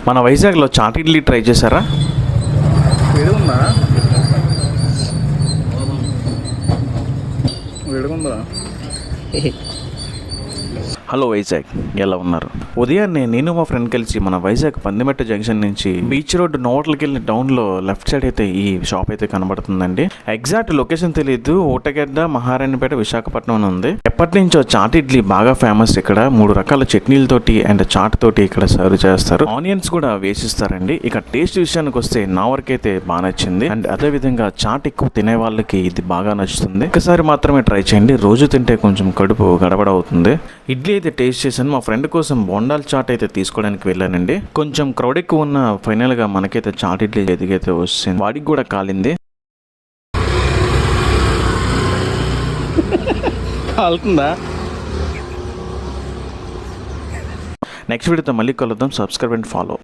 మన వైజాగ్లో chat idli try చేశారా? వేడిగుందా? వేడిగుందా? హలో వైజాగ్, ఎలా ఉన్నారు? ఉదయాన్నే నేను మా ఫ్రెండ్ కలిసి మన వైజాగ్ పందిమెట్ట జంక్షన్ నుంచి బీచ్ రోడ్ నోట్లకి వెళ్ళిన టౌన్లో లెఫ్ట్ సైడ్ అయితే ఈ షాప్ అయితే కనబడుతుందండి. ఎగ్జాక్ట్ లొకేషన్ తెలియదు. ఊటగడ్డ, మహారాణిపేట, విశాఖపట్నం అని ఉంది. ఎప్పటి నుంచో చాట్ ఇడ్లీ బాగా ఫేమస్. ఇక్కడ 3 రకాల చట్నీలతోటి అండ్ చాట్ తోటి ఇక్కడ సర్వ్ చేస్తారు. ఆనియన్స్ కూడా వేసిస్తారండి. ఇక టేస్ట్ విషయానికి వస్తే నా వరకైతే బాగా నచ్చింది. అండ్ అదే విధంగా చాట్ ఎక్కువ తినే వాళ్ళకి ఇది బాగా నచ్చుతుంది. ఒకసారి మాత్రమే ట్రై చేయండి. రోజు తింటే కొంచెం కడుపు గడబడ అవుతుంది. ఇడ్లీ అయితే టేస్ట్ చేశాను. మా ఫ్రెండ్ కోసం బొండాల్ చాట్ అయితే తీసుకోవడానికి వెళ్ళానండి. కొంచెం క్రౌడ్ ఎక్కువ ఉన్న ఫైనల్ గా మనకైతే చాట్ ఇడ్లీ ఎదిగైతే వస్తుంది. వాడికి కూడా కాలింది. కాలుతుందా? నెక్స్ట్ వీడియోతో మళ్ళీ కలుద్దాం. Subscribe and follow.